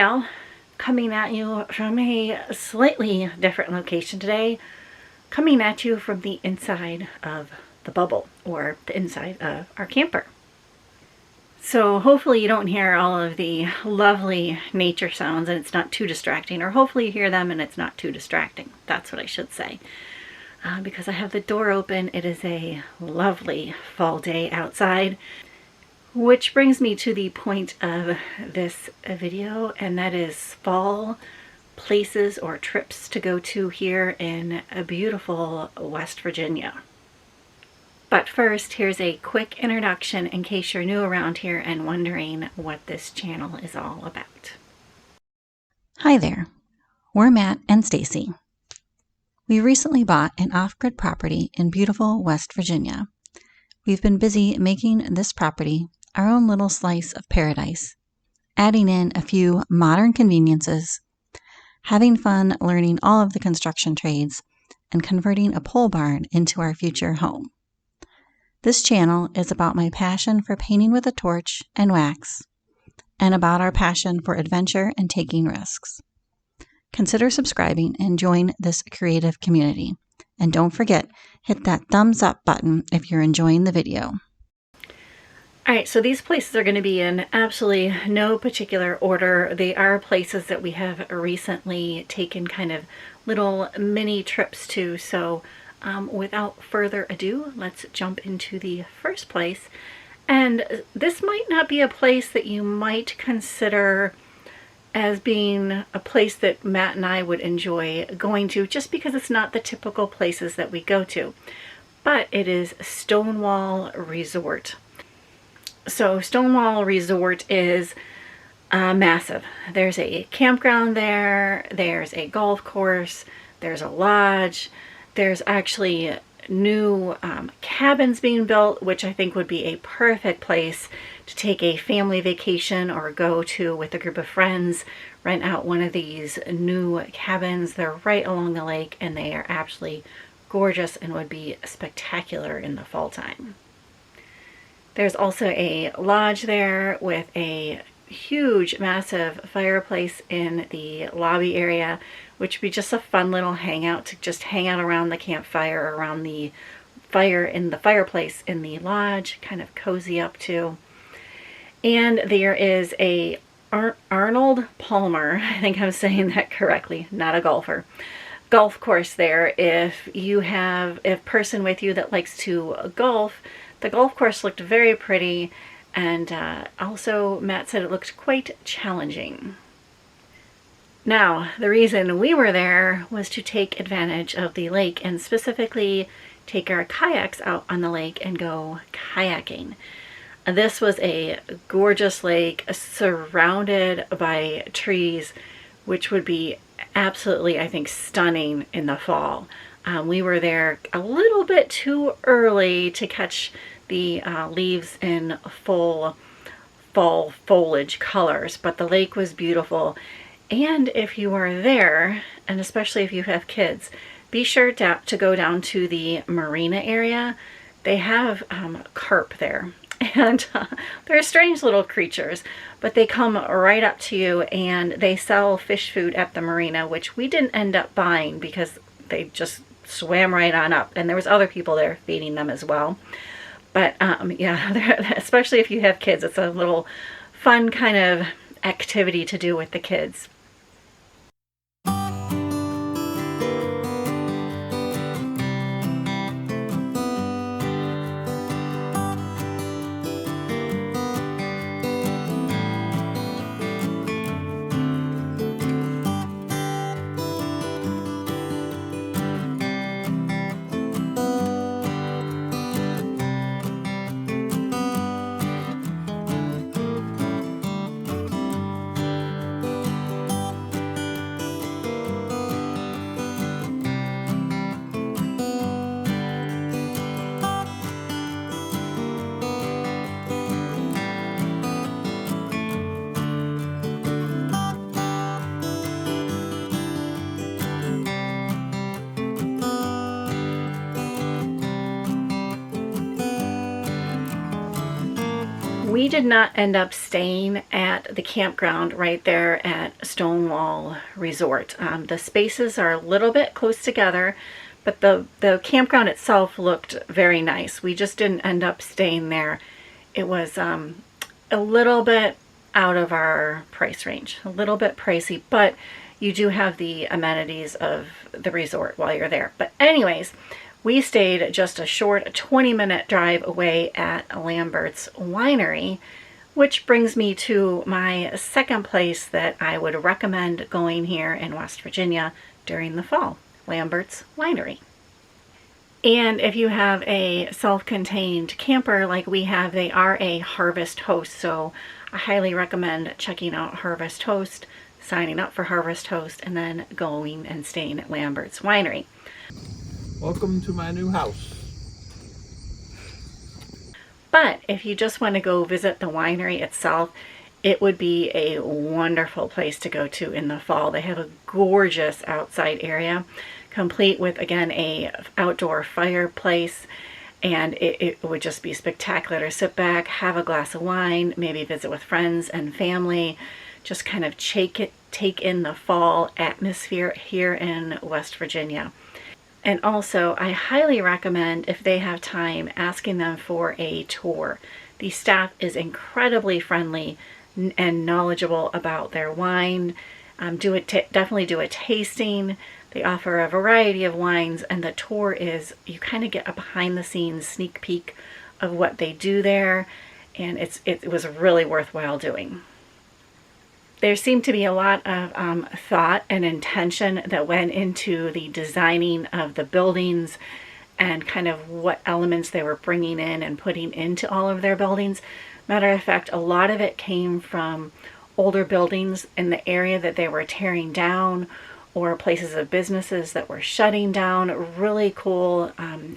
all, coming at you from a slightly different location today, coming at you from the inside of the bubble, or the inside of our camper. So hopefully you don't hear all of the lovely nature sounds and it's not too distracting, or hopefully you hear them and it's not too distracting. That's what I should say. Because I have the door open, it is a lovely fall day outside. Which brings me to the point of this video, and that is fall places or trips to go to here in a beautiful West Virginia. But first, here's a quick introduction in case you're new around here and wondering what this channel is all about. Hi there, we're Matt and Stacy. We recently bought an off-grid property in beautiful West Virginia. We've been busy making this property our own little slice of paradise, adding in a few modern conveniences, having fun learning all of the construction trades, and converting a pole barn into our future home. This channel is about my passion for painting with a torch and wax, and about our passion for adventure and taking risks. Consider subscribing and join this creative community. And don't forget, hit that thumbs up button if you're enjoying the video. Alright, so these places are going to be in absolutely no particular order. They are places that we have recently taken kind of little mini trips to. So without further ado, let's jump into the first place. And this might not be a place that you might consider as being a place that Matt and I would enjoy going to, just because it's not the typical places that we go to. But it is Stonewall Resort. So Stonewall Resort is massive. There's a campground there, there's a golf course, there's a lodge, there's actually new cabins being built, which I think would be a perfect place to take a family vacation or go to with a group of friends. Rent out one of these new cabins. They're right along the lake and they are absolutely gorgeous and would be spectacular in the fall time. There's also a lodge there with a huge, massive fireplace in the lobby area, which would be just a fun little hangout to just hang out around the campfire, around the fire in the fireplace in the lodge, kind of cozy up to. And there is a Arnold Palmer, I think I'm saying that correctly, not a golfer, golf course there. If you have a person with you that likes to golf, the golf course looked very pretty, and also Matt said it looked quite challenging. Now, the reason we were there was to take advantage of the lake and specifically take our kayaks out on the lake and go kayaking. This was a gorgeous lake surrounded by trees, which would be absolutely, I think, stunning in the fall. We were there a little bit too early to catch the leaves in full fall foliage colors, but the lake was beautiful. And if you are there, and especially if you have kids, be sure to go down to the marina area. They have carp there, and they're strange little creatures, but they come right up to you, and they sell fish food at the marina, which we didn't end up buying because they just swam right on up, and there was other people there feeding them as well. But yeah, especially if you have kids, it's a little fun kind of activity to do with the kids. We did not end up staying at the campground right there at Stonewall Resort. The spaces are a little bit close together, but the campground itself looked very nice. We just didn't end up staying there. It was a little bit out of our price range, a little bit pricey, but you do have the amenities of the resort while you're there. But anyways, we stayed just a short 20-minute drive away at Lambert's Winery, which brings me to my second place that I would recommend going here in West Virginia during the fall, Lambert's Winery. And if you have a self-contained camper like we have, they are a Harvest Host, so I highly recommend checking out Harvest Host, signing up for Harvest Host, and then going and staying at Lambert's Winery. Welcome to my new house. But if you just want to go visit the winery itself, it would be a wonderful place to go to in the fall. They have a gorgeous outside area, complete with, again, a outdoor fireplace, and it would just be spectacular to sit back, have a glass of wine, maybe visit with friends and family, just kind of take in the fall atmosphere here in West Virginia. And also, I highly recommend, if they have time, asking them for a tour. The staff is incredibly friendly and knowledgeable about their wine. Definitely do a tasting. They offer a variety of wines, and the tour is, you kind of get a behind-the-scenes sneak peek of what they do there, and it was really worthwhile doing. There seemed to be a lot of thought and intention that went into the designing of the buildings and kind of what elements they were bringing in and putting into all of their buildings. Matter of fact, a lot of it came from older buildings in the area that they were tearing down, or places of businesses that were shutting down. Really cool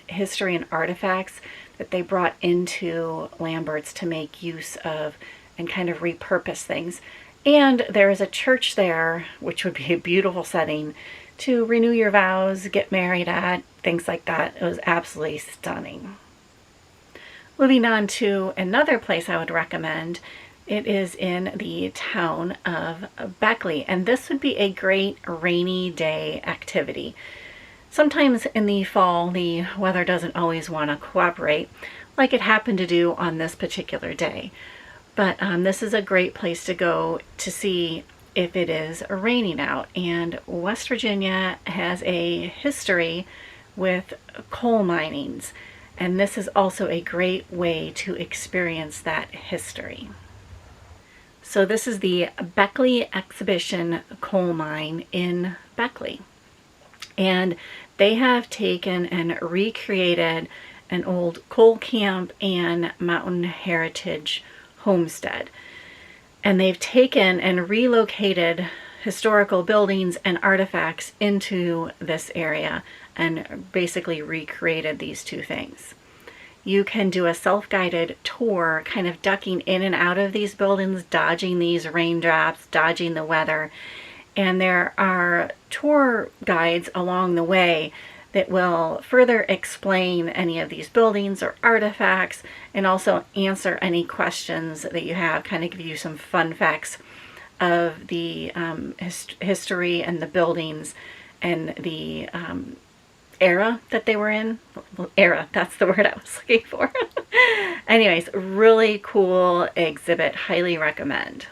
history and artifacts that they brought into Lambert's to make use of and kind of repurpose things. And there is a church there, which would be a beautiful setting to renew your vows, get married at, things like that. It was absolutely stunning. Moving on to another place I would recommend. It is in the town of Beckley, and this would be a great rainy day activity. Sometimes in the fall, the weather doesn't always want to cooperate, like it happened to do on this particular day. But this is a great place to go to see if it is raining out. And West Virginia has a history with coal minings, and this is also a great way to experience that history. So this is the Beckley Exhibition Coal Mine in Beckley. And they have taken and recreated an old coal camp and mountain heritage homestead. And they've taken and relocated historical buildings and artifacts into this area and basically recreated these two things. You can do a self-guided tour, kind of ducking in and out of these buildings, dodging these raindrops, dodging the weather. And there are tour guides along the way that will further explain any of these buildings or artifacts, and also answer any questions that you have, kind of give you some fun facts of the history and the buildings and the era that they were in. Era, that's the word I was looking for. Anyways, really cool exhibit, highly recommend.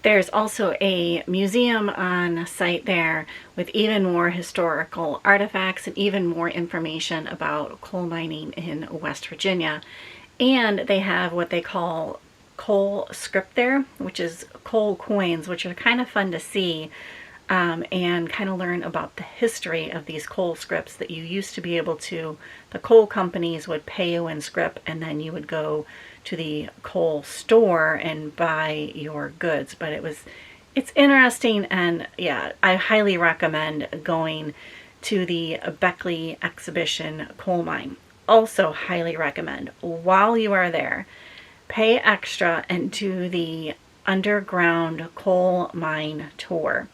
There's also a museum on site there with even more historical artifacts and even more information about coal mining in West Virginia. And they have what they call coal script there, which is coal coins, which are kind of fun to see, and kind of learn about the history of these coal scripts that you used to be able to, the coal companies would pay you in script, and then you would go to the coal store and buy your goods. But it's interesting, and yeah, I highly recommend going to the Beckley exhibition coal mine. Also highly recommend, while you are there, pay extra and do the underground coal mine tour.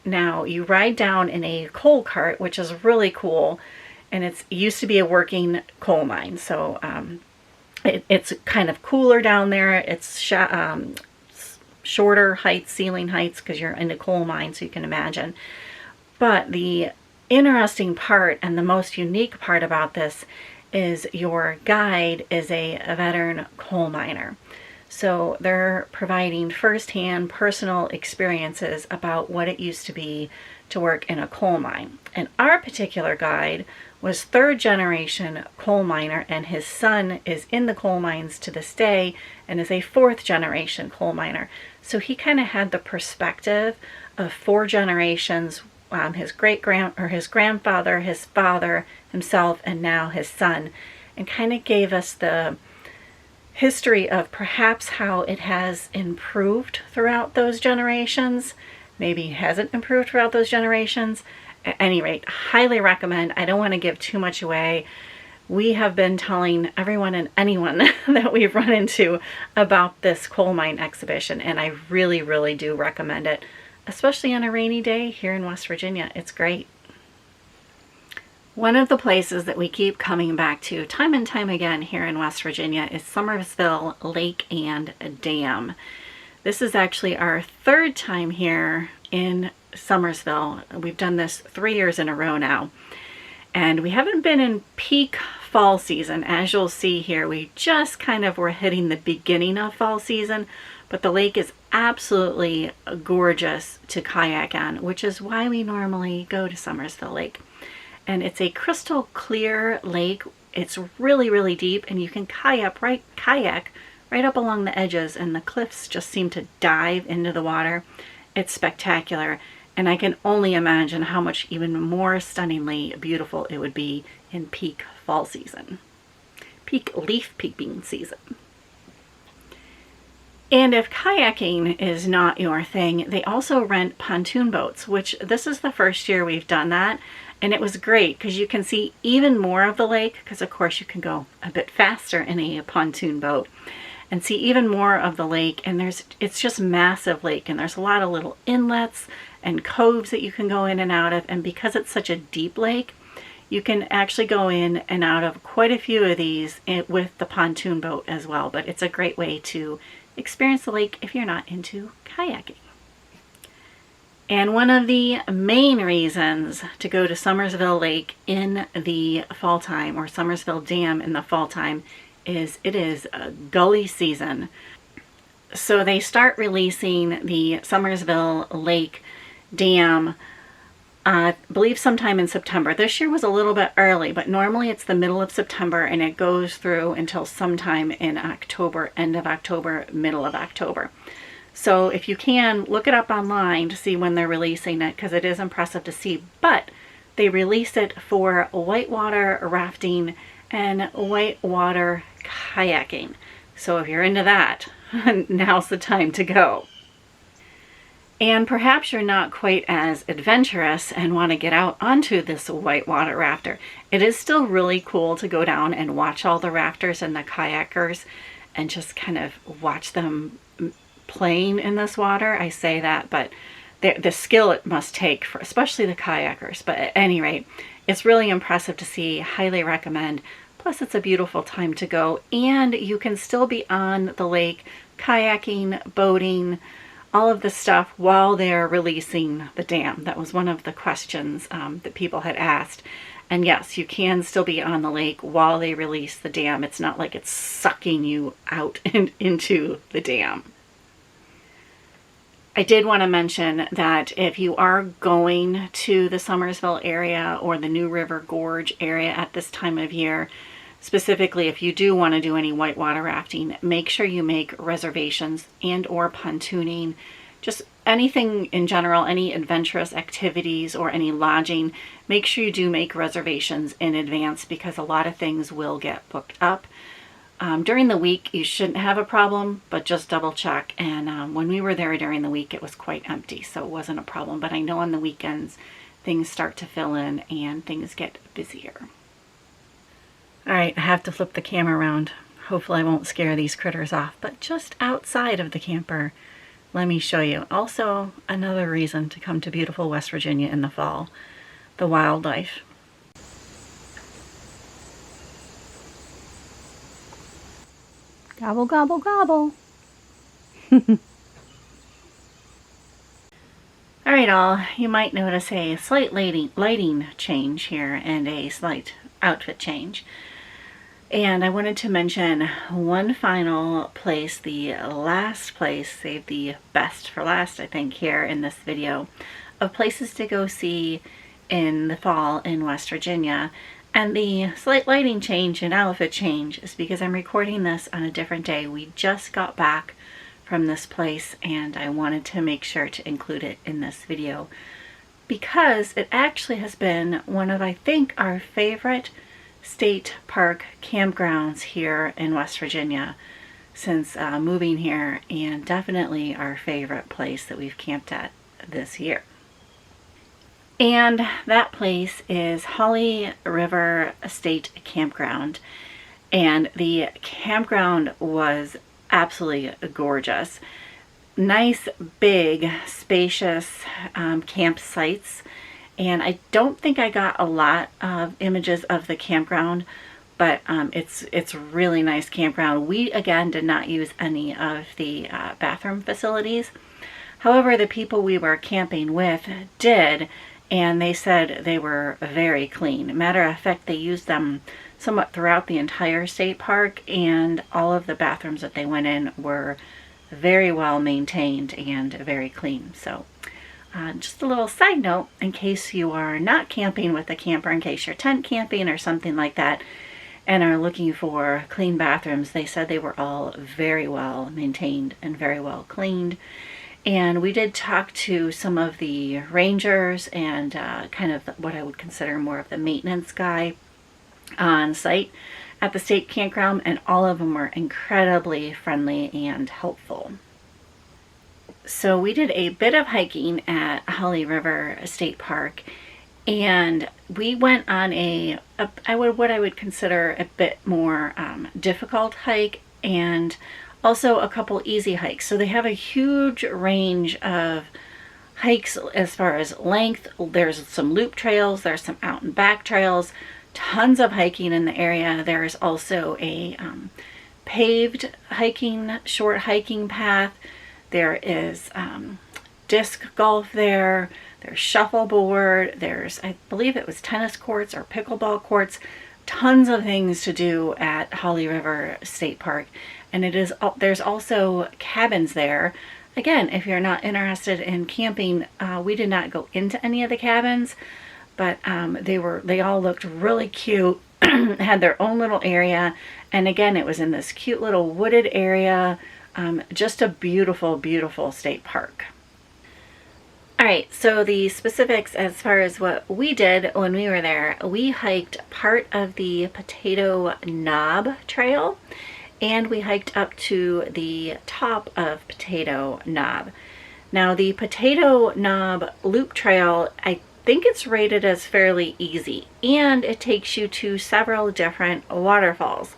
Now you ride down in a coal cart, which is really cool, and it used to be a working coal mine, so it's kind of cooler down there. It's shorter heights, ceiling heights, because you're in a coal mine, so you can imagine. But the interesting part and the most unique part about this is your guide is a veteran coal miner. So they're providing firsthand personal experiences about what it used to be to work in a coal mine. And our particular guide was third generation coal miner, and his son is in the coal mines to this day and is a fourth generation coal miner. So he kind of had the perspective of four generations, his grandfather, his father, himself, and now his son, and kind of gave us the history of perhaps how it has improved throughout those generations, maybe hasn't improved throughout those generations. At any rate, highly recommend. I don't want to give too much away. We have been telling everyone and anyone that we've run into about this coal mine exhibition, and I really, really do recommend it, especially on a rainy day here in West Virginia. It's great. One of the places that we keep coming back to time and time again here in West Virginia is Summersville Lake and Dam. This is actually our third time here in Summersville. We've done this 3 years in a row now. And we haven't been in peak fall season. As you'll see here, we just kind of were hitting the beginning of fall season, but the lake is absolutely gorgeous to kayak on, which is why we normally go to Summersville Lake. And it's a crystal clear lake. It's really, really deep, and you can kayak right up along the edges, and the cliffs just seem to dive into the water. It's spectacular, and I can only imagine how much even more stunningly beautiful it would be in peak fall season, peak leaf peeping season. And if kayaking is not your thing, they also rent pontoon boats, which this is the first year we've done that. And it was great because you can see even more of the lake, because of course you can go a bit faster in a pontoon boat and see even more of the lake. And it's just massive lake, and there's a lot of little inlets and coves that you can go in and out of. And because it's such a deep lake, you can actually go in and out of quite a few of these with the pontoon boat as well. But it's a great way to experience the lake if you're not into kayaking. And one of the main reasons to go to Summersville Lake in the fall time, or Summersville Dam in the fall time, is it is gully season. So they start releasing the Summersville Lake Dam, I believe sometime in September. This year was a little bit early, but normally it's the middle of September, and it goes through until sometime in October, end of October, middle of October. So if you can, look it up online to see when they're releasing it, because it is impressive to see. But they release it for whitewater rafting and whitewater kayaking. So if you're into that, now's the time to go. And perhaps you're not quite as adventurous and want to get out onto this whitewater rafter. It is still really cool to go down and watch all the rafters and the kayakers and just kind of watch them playing in this water. I say that, but the skill it must take for especially the kayakers. But at any rate, it's really impressive to see. Highly recommend. Plus it's a beautiful time to go, and you can still be on the lake kayaking, boating, all of the stuff while they're releasing the dam. That was one of the questions that people had asked. And yes, you can still be on the lake while they release the dam. It's not like it's sucking you out and into the dam. I did want to mention that if you are going to the Summersville area or the New River Gorge area at this time of year, specifically if you do want to do any whitewater rafting, make sure you make reservations and or pontooning, just anything in general, any adventurous activities or any lodging. Make sure you do make reservations in advance because a lot of things will get booked up. During the week, you shouldn't have a problem, but just double check. And when we were there during the week, it was quite empty, so it wasn't a problem. But I know on the weekends, things start to fill in and things get busier. All right, I have to flip the camera around. Hopefully I won't scare these critters off, but just outside of the camper, let me show you. Also, another reason to come to beautiful West Virginia in the fall, the wildlife. Gobble, gobble, gobble. All right, all, you might notice a slight lighting change here and a slight outfit change. And I wanted to mention one final place, the last place, save the best for last, I think, here in this video, of places to go see in the fall in West Virginia. And the slight lighting change and outfit change is because I'm recording this on a different day. We just got back from this place and I wanted to make sure to include it in this video because it actually has been one of, I think, our favorite state park campgrounds here in West Virginia since moving here, and definitely our favorite place that we've camped at this year. And that place is Holly River State Campground. And the campground was absolutely gorgeous. Nice, big, spacious campsites. And I don't think I got a lot of images of the campground, but it's really nice campground. We, again, did not use any of the bathroom facilities. However, the people we were camping with did, and they said they were very clean. Matter of fact, they used them somewhat throughout the entire state park, and all of the bathrooms that they went in were very well maintained and very clean. So just a little side note, in case you are not camping with a camper, in case you're tent camping or something like that, and are looking for clean bathrooms, they said they were all very well maintained and very well cleaned. And we did talk to some of the rangers and kind of what I would consider more of the maintenance guy on site at the state campground, and all of them were incredibly friendly and helpful. So we did a bit of hiking at Holly River State Park, and we went on what I would consider a bit more difficult hike, and also a couple easy hikes. So they have a huge range of hikes as far as length. There's some loop trails, there's some out and back trails, tons of hiking in the area. There's also a paved hiking, short hiking path. There is disc golf there. There's shuffleboard. There's, I believe it was tennis courts or pickleball courts. Tons of things to do at Holly River State Park. And there's also cabins there. Again, if you're not interested in camping, we did not go into any of the cabins, but they all looked really cute, had their own little area. And again, it was in this cute little wooded area. Just a beautiful, beautiful state park. All right, so the specifics as far as what we did when we were there, we hiked part of the Potato Knob Trail, and we hiked up to the top of Potato Knob. Now, the Potato Knob Loop Trail, I think it's rated as fairly easy, and it takes you to several different waterfalls.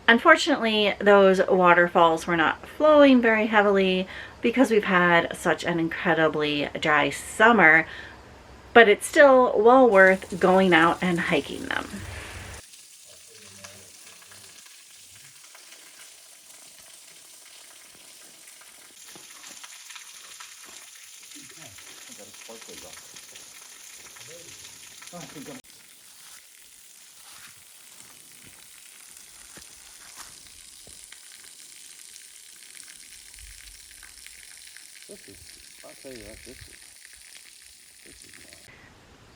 Unfortunately, those waterfalls were not flowing very heavily because we've had such an incredibly dry summer, but it's still well worth going out and hiking them. I'll tell you what, this is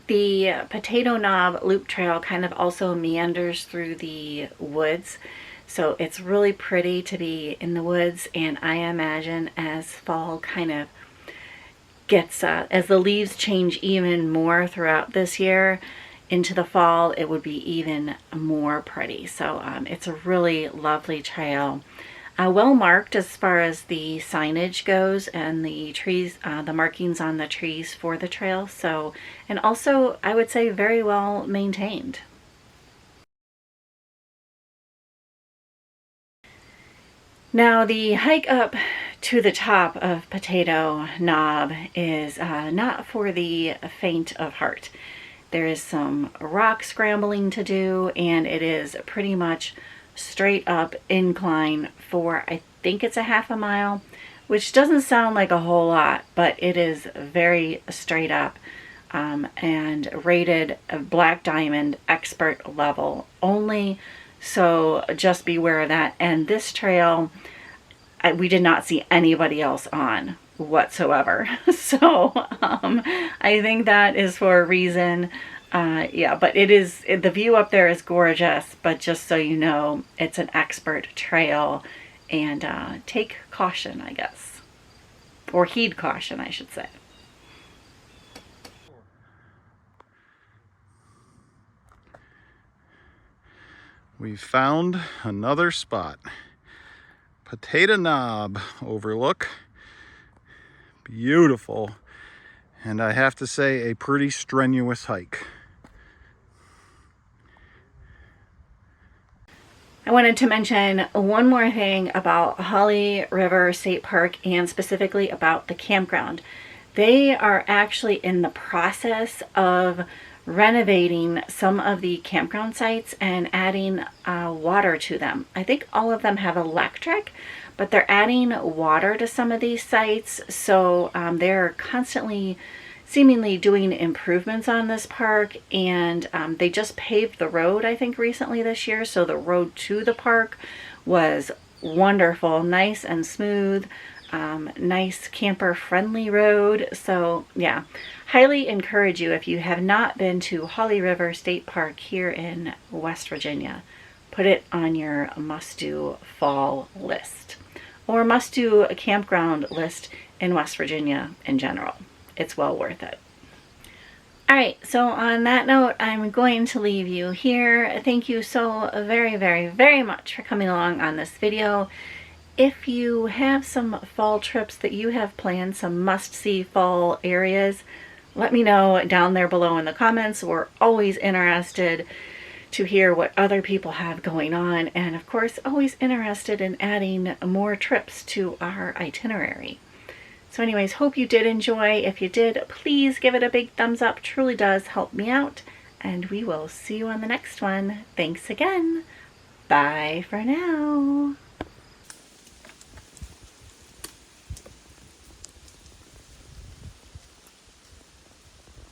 The Potato Knob Loop Trail kind of also meanders through the woods. So it's really pretty to be in the woods, and I imagine as fall kind of gets, as the leaves change even more throughout this year into the fall, it would be even more pretty. So it's a really lovely trail. Well marked as far as the signage goes and the trees, the markings on the trees for the trail. So, and also I would say very well maintained. Now the hike up to the top of Potato Knob is not for the faint of heart. There is some rock scrambling to do, and it is pretty much straight up incline for, I think it's a half a mile, which doesn't sound like a whole lot, but it is very straight up, and rated a Black Diamond expert level only. So just beware of that. And this trail, we did not see anybody else on whatsoever. So I think that is for a reason. Yeah, but it is, the view up there is gorgeous, but just so you know, it's an expert trail, and take caution, I guess, or heed caution, I should say. We found another spot. Potato Knob overlook. Beautiful. And I have to say, a pretty strenuous hike. I wanted to mention one more thing about Holly River State Park, and specifically about the campground. They are actually in the process of renovating some of the campground sites and adding water to them. I think all of them have electric, but they're adding water to some of these sites. So they're constantly seemingly doing improvements on this park, and they just paved the road, I think, recently this year. So the road to the park was wonderful, nice and smooth, nice camper friendly road. So yeah, highly encourage you, if you have not been to Holly River State Park here in West Virginia, put it on your must-do fall list, or must-do campground list in West Virginia in general. It's well worth it. All right, so on that note, I'm going to leave you here. Thank you so very, very, very much for coming along on this video. If you have some fall trips that you have planned, some must-see fall areas, let me know down there below in the comments. We're always interested to hear what other people have going on, and of course, always interested in adding more trips to our itinerary. So anyways, hope you did enjoy. If you did, please give it a big thumbs up. Truly does help me out. And we will see you on the next one. Thanks again. Bye for now.